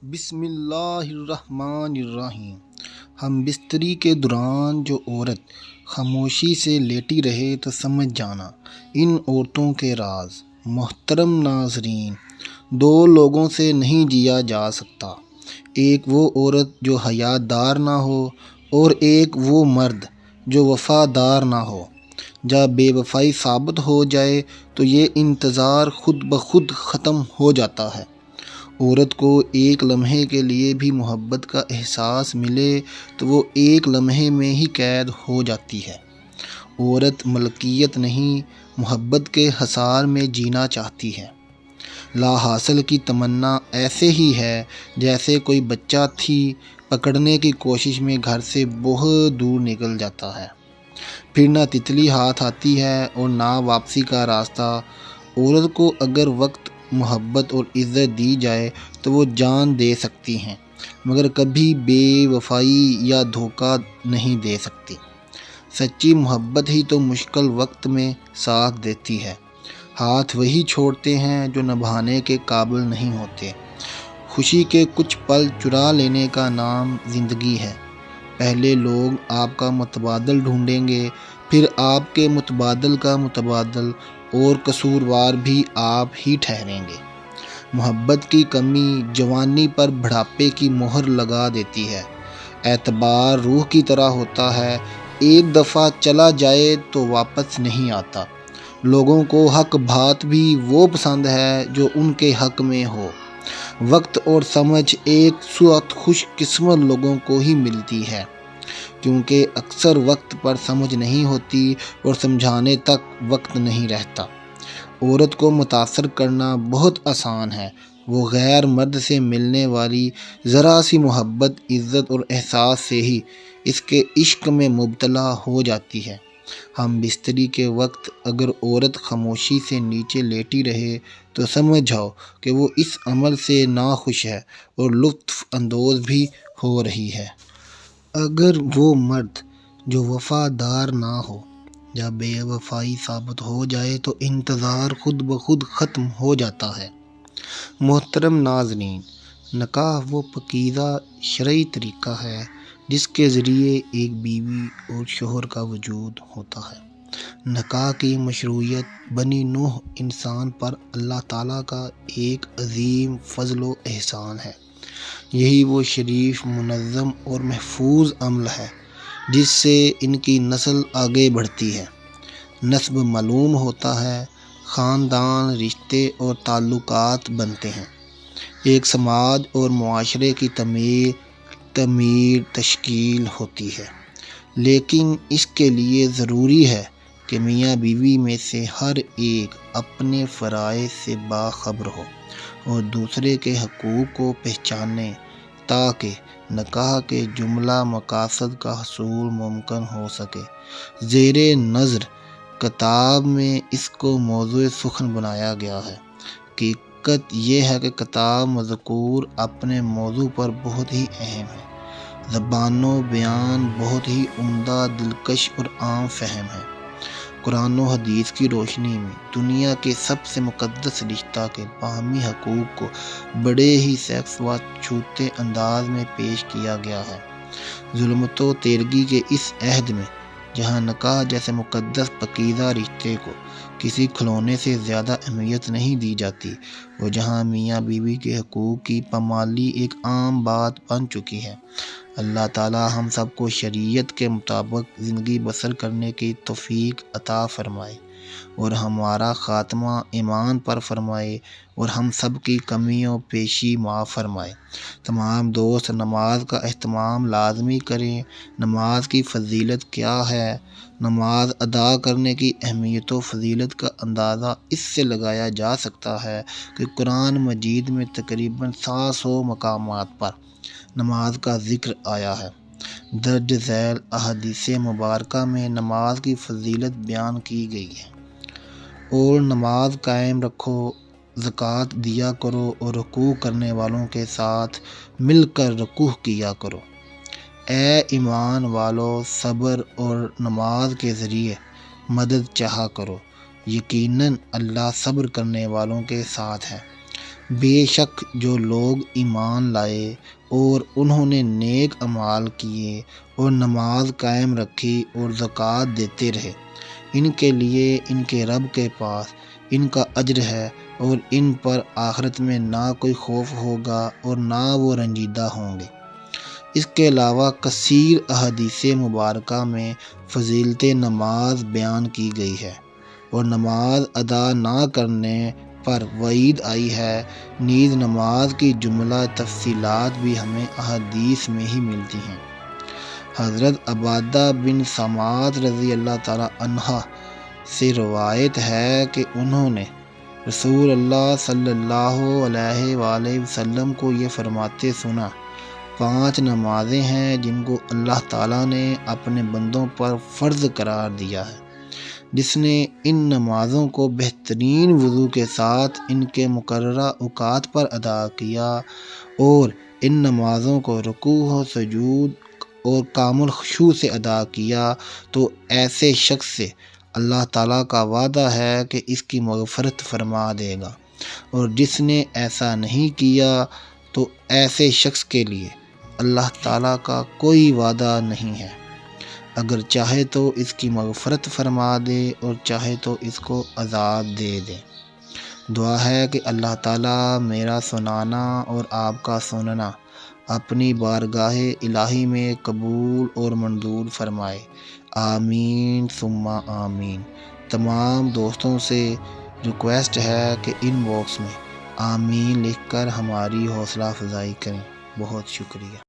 بسم اللہ الرحمن الرحیم۔ ہم بستری کے دوران جو عورت خاموشی سے لیٹی رہے تو سمجھ جانا ان عورتوں کے راز۔ محترم ناظرین، دو لوگوں سے نہیں جیا جا سکتا، ایک وہ عورت جو حیادار نہ ہو اور ایک وہ مرد جو وفادار نہ ہو۔ جب بے وفائی ثابت ہو جائے تو یہ انتظار خود بخود ختم ہو جاتا ہے۔ عورت کو ایک لمحے کے لیے بھی محبت کا احساس ملے تو وہ ایک لمحے میں ہی قید ہو جاتی ہے۔ عورت ملکیت نہیں، محبت کے حصار میں جینا چاہتی ہے۔ لا حاصل کی تمنا ایسے ہی ہے جیسے کوئی بچہ تھی پکڑنے کی کوشش میں گھر سے بہت دور نکل جاتا ہے، پھر نہ تتلی ہاتھ آتی ہے اور نہ واپسی کا راستہ۔ عورت کو اگر وقت، محبت اور عزت دی جائے تو وہ جان دے سکتی ہیں، مگر کبھی بے وفائی یا دھوکہ نہیں دے سکتی۔ سچی محبت ہی تو مشکل وقت میں ساتھ دیتی ہے۔ ہاتھ وہی چھوڑتے ہیں جو نبھانے کے قابل نہیں ہوتے۔ خوشی کے کچھ پل چرا لینے کا نام زندگی ہے۔ پہلے لوگ آپ کا متبادل ڈھونڈیں گے، پھر آپ کے متبادل کا متبادل، اور قصوروار بھی آپ ہی ٹھہریں گے۔ محبت کی کمی جوانی پر بڑھاپے کی مہر لگا دیتی ہے۔ اعتبار روح کی طرح ہوتا ہے، ایک دفعہ چلا جائے تو واپس نہیں آتا۔ لوگوں کو حق بات بھی وہ پسند ہے جو ان کے حق میں ہو۔ وقت اور سمجھ ایک سوت خوش قسمت لوگوں کو ہی ملتی ہے، کیونکہ اکثر وقت پر سمجھ نہیں ہوتی اور سمجھانے تک وقت نہیں رہتا۔ عورت کو متاثر کرنا بہت آسان ہے، وہ غیر مرد سے ملنے والی ذرا سی محبت، عزت اور احساس سے ہی اس کے عشق میں مبتلا ہو جاتی ہے۔ ہم بستری کے وقت اگر عورت خاموشی سے نیچے لیٹی رہے تو سمجھ جاؤ کہ وہ اس عمل سے ناخوش ہے اور لطف اندوز بھی ہو رہی ہے۔ اگر وہ مرد جو وفادار نہ ہو، جب بے وفائی ثابت ہو جائے تو انتظار خود بخود ختم ہو جاتا ہے۔ محترم ناظرین، نکاح وہ پاکیزہ شرعی طریقہ ہے جس کے ذریعے ایک بیوی اور شوہر کا وجود ہوتا ہے۔ نکاح کی مشروعیت بنی نوح انسان پر اللہ تعالیٰ کا ایک عظیم فضل و احسان ہے۔ یہی وہ شریف، منظم اور محفوظ عمل ہے جس سے ان کی نسل آگے بڑھتی ہے، نسب معلوم ہوتا ہے، خاندان، رشتے اور تعلقات بنتے ہیں، ایک سماج اور معاشرے کی تعمیر تشکیل ہوتی ہے۔ لیکن اس کے لیے ضروری ہے کہ میاں بیوی میں سے ہر ایک اپنے فرائض سے باخبر ہو اور دوسرے کے حقوق کو پہچانے، تاکہ نکاح کے جملہ مقاصد کا حصول ممکن ہو سکے۔ زیر نظر کتاب میں اس کو موضوع سخن بنایا گیا ہے۔ حقیقت یہ ہے کہ کتاب مذکور اپنے موضوع پر بہت ہی اہم ہے، زبان و بیان بہت ہی عمدہ، دلکش اور عام فہم ہے۔ قرآن و حدیث کی روشنی میں دنیا کے سب سے مقدس رشتہ کے باہمی حقوق کو بڑے ہی سیکس و چھوتے انداز میں پیش کیا گیا ہے۔ ظلمت و تیرگی کے اس عہد میں، جہاں نکاح جیسے مقدس پاکیزہ رشتے کو کسی کھلونے سے زیادہ اہمیت نہیں دی جاتی، اور جہاں میاں بیوی کے حقوق کی پامالی ایک عام بات بن چکی ہے، اللہ تعالی ہم سب کو شریعت کے مطابق زندگی بسر کرنے کی توفیق عطا فرمائے اور ہمارا خاتمہ ایمان پر فرمائے اور ہم سب کی کمی و پیشی معاف فرمائے۔ تمام دوست نماز کا اہتمام لازمی کریں۔ نماز کی فضیلت کیا ہے؟ نماز ادا کرنے کی اہمیت و فضیلت کا اندازہ اس سے لگایا جا سکتا ہے کہ قرآن مجید میں تقریباً 700 مقامات پر نماز کا ذکر آیا ہے۔ درج ذیل احادیث مبارکہ میں نماز کی فضیلت بیان کی گئی ہے۔ اور نماز قائم رکھو، زکوٰۃ دیا کرو اور رکوع کرنے والوں کے ساتھ مل کر رکوع کیا کرو۔ اے ایمان والو، صبر اور نماز کے ذریعے مدد چاہا کرو، یقیناً اللہ صبر کرنے والوں کے ساتھ ہے۔ بے شک جو لوگ ایمان لائے اور انہوں نے نیک اعمال کیے اور نماز قائم رکھی اور زکوٰۃ دیتے رہے، ان کے لیے ان کے رب کے پاس ان کا اجر ہے، اور ان پر آخرت میں نہ کوئی خوف ہوگا اور نہ وہ رنجیدہ ہوں گے۔ اس کے علاوہ کثیر احادیث مبارکہ میں فضیلت نماز بیان کی گئی ہے، اور نماز ادا نہ کرنے پر وعید آئی ہے۔ نیز نماز کی جملہ تفصیلات بھی ہمیں احادیث میں ہی ملتی ہیں۔ حضرت عبادہ بن صامت رضی اللہ تعالیٰ عنہ سے روایت ہے کہ انہوں نے رسول اللہ صلی اللہ علیہ وآلہ وسلم کو یہ فرماتے سنا، 5 نمازیں ہیں جن کو اللہ تعالیٰ نے اپنے بندوں پر فرض قرار دیا ہے۔ جس نے ان نمازوں کو بہترین وضو کے ساتھ ان کے مقررہ اوقات پر ادا کیا اور ان نمازوں کو رکوع و سجود اور کامل خشوع سے ادا کیا تو ایسے شخص سے اللہ تعالیٰ کا وعدہ ہے کہ اس کی مغفرت فرما دے گا، اور جس نے ایسا نہیں کیا تو ایسے شخص کے لیے اللہ تعالیٰ کا کوئی وعدہ نہیں ہے، اگر چاہے تو اس کی مغفرت فرما دے اور چاہے تو اس کو عذاب دے دے۔ دعا ہے کہ اللہ تعالیٰ میرا سنانا اور آپ کا سننا اپنی بارگاہ الہی میں قبول اور منظور فرمائے، آمین ثم آمین۔ تمام دوستوں سے ریکویسٹ ہے کہ ان باکس میں آمین لکھ کر ہماری حوصلہ افزائی کریں۔ بہت شکریہ۔